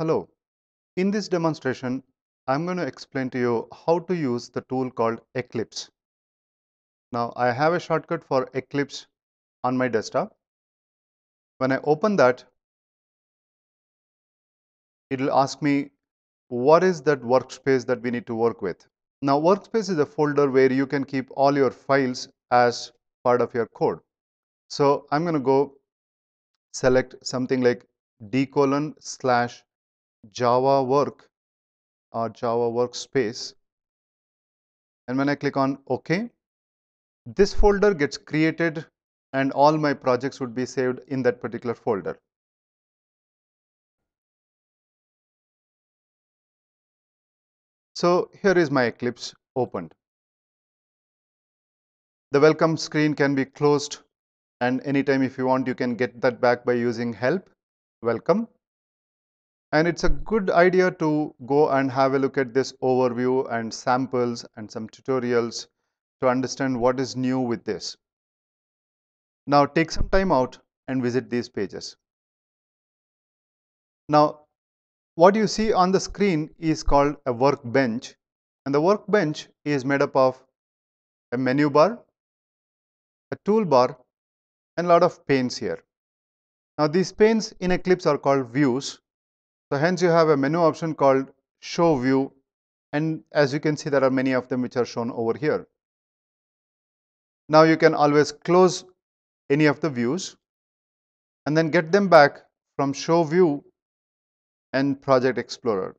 Hello. In this demonstration, I'm going to explain to you how to use the tool called Eclipse. Now, I have a shortcut for Eclipse on my desktop. When I open that, it will ask me what is that workspace that we need to work with. Now, workspace is a folder where you can keep all your files as part of your code. So, I'm going to go select something like d:/Java work or Java workspace. And when I click on OK, this folder gets created and all my projects would be saved in that particular folder. So here is my Eclipse opened. The welcome screen can be closed, and anytime if you want you can get that back by using help, welcome. And it's a good idea to go and have a look at this overview and samples and some tutorials to understand what is new with this. Now take some time out and visit these pages. Now what you see on the screen is called a workbench, and the workbench is made up of a menu bar, a toolbar, and a lot of panes here. Now these panes in Eclipse are called views, so hence you have a menu option called show view, and as you can see there are many of them which are shown over here. Now you can always close any of the views and then get them back from show view and project explorer.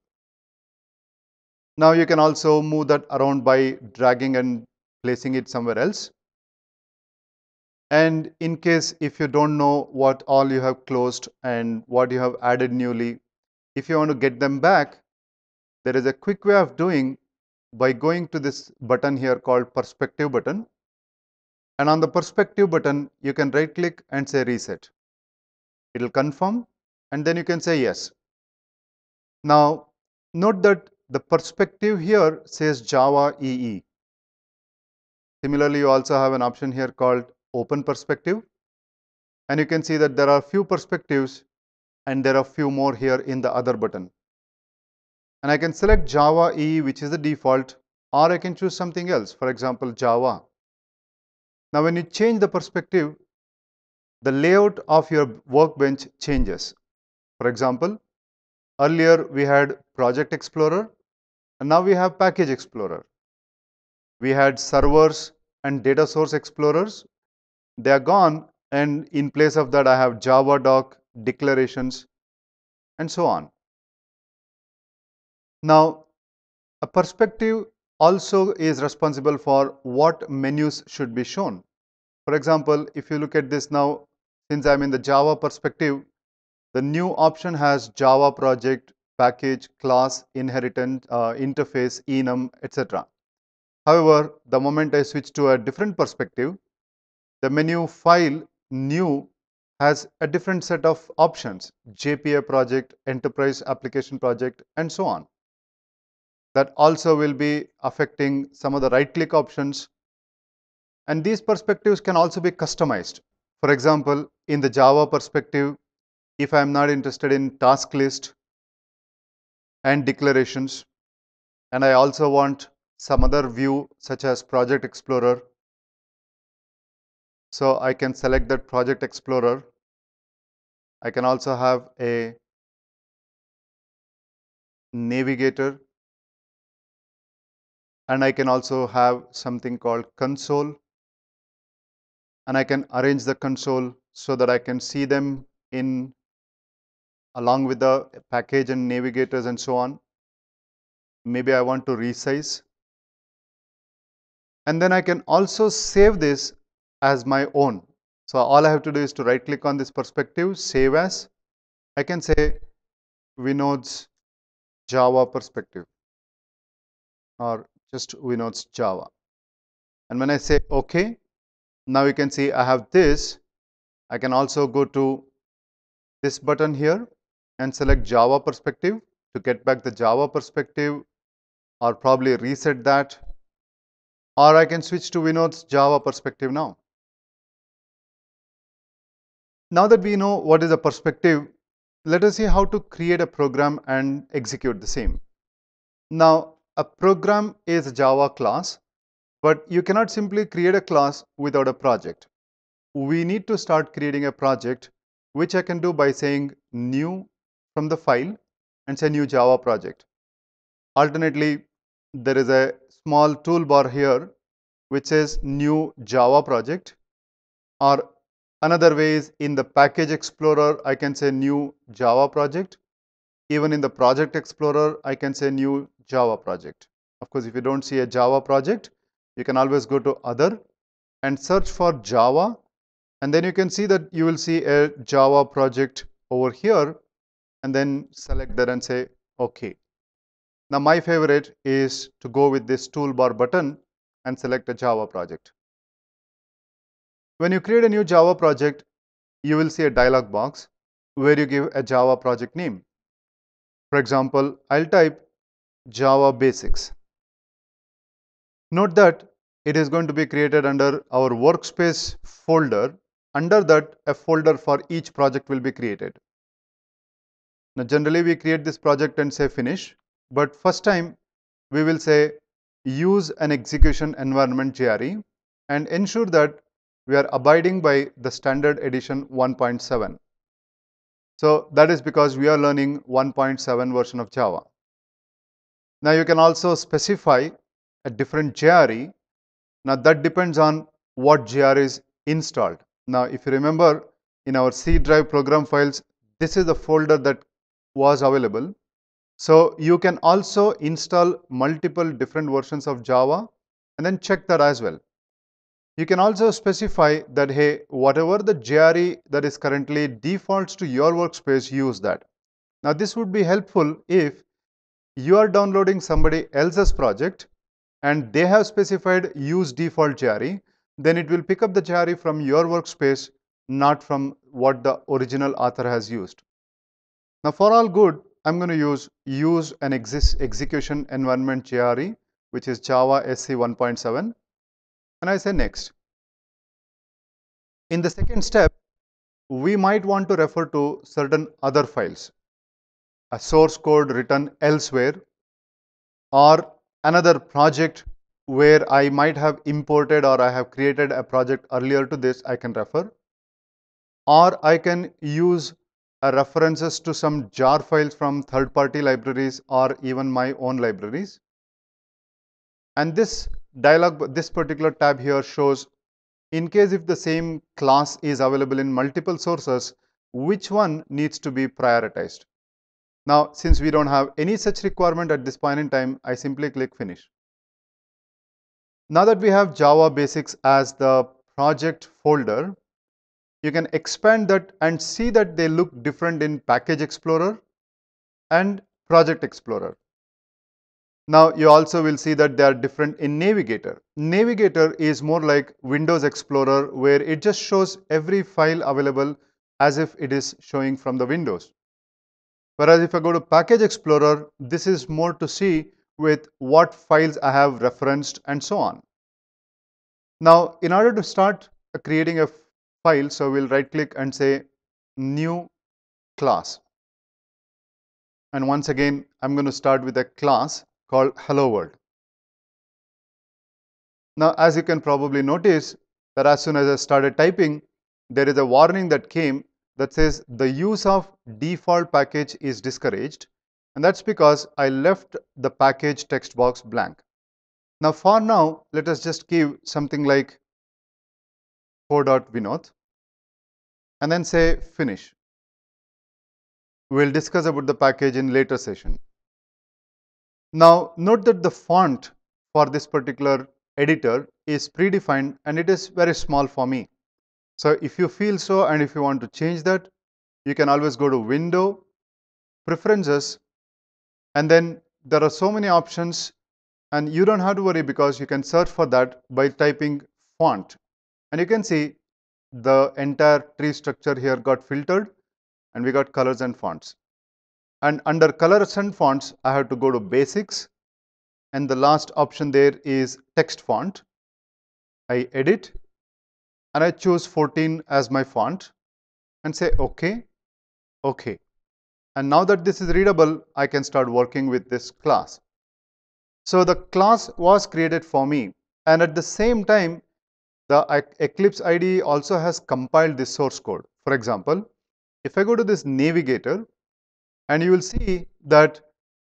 Now you can also move that around by dragging and placing it somewhere else. And in case if you don't know what all you have closed and what you have added newly, if you want to get them back, there is a quick way of doing by going to this button here called perspective button. And on the perspective button, you can right click and say reset. It will confirm and then you can say yes. Now note that the perspective here says Java EE. Similarly, you also have an option here called open perspective. And you can see that there are few perspectives and there are few more here in the other button. And I can select Java EE, which is the default, or I can choose something else, for example, Java. Now, when you change the perspective, the layout of your workbench changes. For example, earlier we had Project Explorer, and now we have Package Explorer. We had servers and data source explorers. They are gone, and in place of that, I have Java doc, declarations, and so on. Now, a perspective also is responsible for what menus should be shown. For example, if you look at this now, since I'm in the Java perspective, the new option has Java project, package, class, inheritance, interface, enum, etc. However, the moment I switch to a different perspective, the menu file new has a different set of options, JPA project, enterprise application project, and so on. That also will be affecting some of the right click options, and these perspectives can also be customized. For example, in the Java perspective, if I am not interested in task list and declarations, and I also want some other view such as Project Explorer, so I can select that Project Explorer. I can also have a navigator, and I can also have something called console, and I can arrange the console so that I can see them in along with the package and navigators and so on. Maybe I want to resize, and then I can also save this as my own. So all I have to do is to right click on this perspective, save as. I can say Vinod's Java perspective or just Vinod's Java. And when I say OK, now you can see I have this. I can also go to this button here and select Java perspective to get back the Java perspective, or probably reset that, or I can switch to Vinod's Java perspective now. Now that we know what is a perspective, Let us see how to create a program and execute the same. Now, a program is a Java class, but you cannot simply create a class without a project. We need to start creating a project, which I can do by saying new from the file and say new Java project. Alternately, there is a small toolbar here which says new Java project, or another way is in the package explorer I can say new Java project. Even in the project explorer I can say new Java project. Of course, if you don't see a Java project, you can always go to other and search for Java, and then you can see that you will see a Java project over here, and then select that and say OK. Now my favorite is to go with this toolbar button and select a Java project. When you create a new Java project, you will see a dialog box where you give a Java project name. For example, I'll type Java Basics. Note that it is going to be created under our workspace folder. Under that, a folder for each project will be created. Now, generally we create this project and say finish, but first time we will say use an execution environment JRE and ensure that we are abiding by the standard edition 1.7. So that is because we are learning 1.7 version of Java. Now you can also specify a different JRE. Now that depends on what JRE is installed. Now if you remember in our C drive program files, this is the folder that was available. So you can also install multiple different versions of Java and then check that as well. You can also specify that, hey, whatever the JRE that is currently defaults to your workspace, use that. Now this would be helpful if you are downloading somebody else's project and they have specified use default JRE, then it will pick up the JRE from your workspace, not from what the original author has used. Now for all good, I'm going to use an execution environment JRE, which is Java SC 1.7, and I say next. In the second step, we might want to refer to certain other files, a source code written elsewhere, or another project where I might have imported or I have created a project earlier to this, I can refer, or I can use references to some jar files from third-party libraries or even my own libraries. And this particular tab here shows in case if the same class is available in multiple sources, which one needs to be prioritized. Now, since we don't have any such requirement at this point in time, I simply click finish. Now that we have Java Basics as the project folder, you can expand that and see that they look different in Package Explorer and Project Explorer. Now you also will see that they are different in Navigator. Navigator is more like Windows Explorer, where it just shows every file available as if it is showing from the Windows. Whereas if I go to Package Explorer, this is more to see with what files I have referenced and so on. Now in order to start creating a file, so we'll right click and say new class. And once again, I'm going to start with a class called Hello World. Now, as you can probably notice that as soon as I started typing, there is a warning that came that says the use of default package is discouraged. And that's because I left the package text box blank. Now, for now, let us just give something like 4.vinod and then say finish. We'll discuss about the package in later session. Now, note that the font for this particular editor is predefined and it is very small for me. So if you feel so and if you want to change that, you can always go to Window, Preferences, and then there are so many options and you don't have to worry because you can search for that by typing font. And you can see the entire tree structure here got filtered and we got colors and fonts. And under colors and fonts, I have to go to Basics and the last option there is text font. I edit and I choose 14 as my font and say OK, OK. And now that this is readable, I can start working with this class. So the class was created for me, and at the same time, the Eclipse IDE also has compiled this source code. For example, if I go to this navigator, and you will see that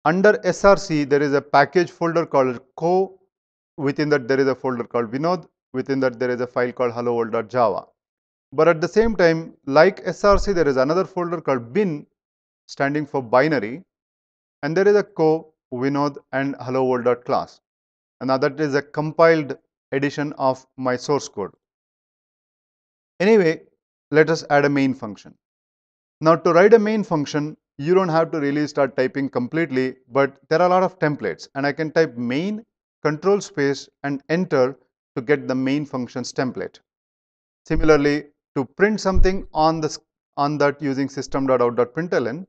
under SRC, there is a package folder called co. Within that, there is a folder called Vinod. Within that, there is a file called hello-world.java. But at the same time, like SRC, there is another folder called bin, standing for binary. And there is a co, Vinod, and hello-world.class. And now that is a compiled edition of my source code. Anyway, let us add a main function. Now, to write a main function, you don't have to really start typing completely, but there are a lot of templates, and I can type main, control space, and enter to get the main functions template. Similarly, to print something on that using system.out.println,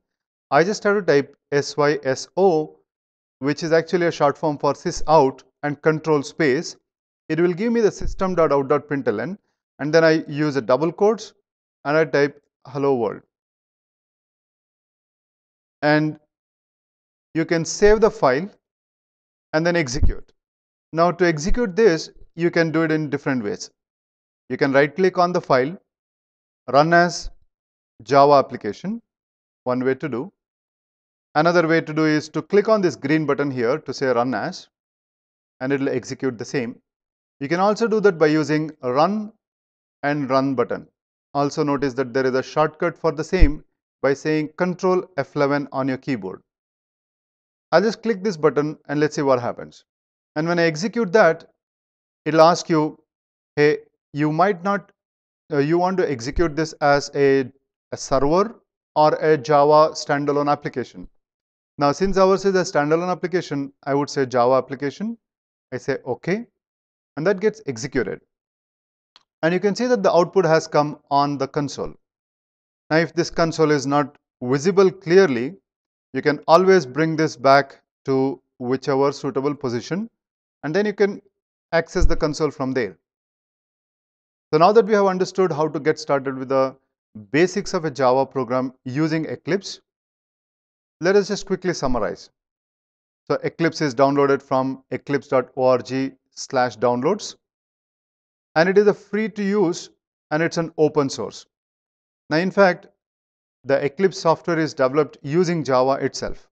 I just have to type syso, which is actually a short form for sysout, and control space. It will give me the system.out.println, and then I use a double quotes and I type hello world. And you can save the file and then execute. Now, to execute this, you can do it in different ways. You can right click on the file, run as Java application, one way to do. Another way to do is to click on this green button here to say run as, and it will execute the same. You can also do that by using run and run button. Also notice that there is a shortcut for the same by saying Control F11 on your keyboard. I'll just click this button and let's see what happens. And when I execute that, it'll ask you, hey, you might not, you want to execute this as a server or a Java standalone application. Now, since ours is a standalone application, I would say Java application. I say OK, and that gets executed. And you can see that the output has come on the console. Now, if this console is not visible clearly, you can always bring this back to whichever suitable position, and then you can access the console from there. So now that we have understood how to get started with the basics of a Java program using Eclipse, let us just quickly summarize. So Eclipse is downloaded from eclipse.org/downloads, and it is a free to use and it's an open source. Now, in fact, the Eclipse software is developed using Java itself.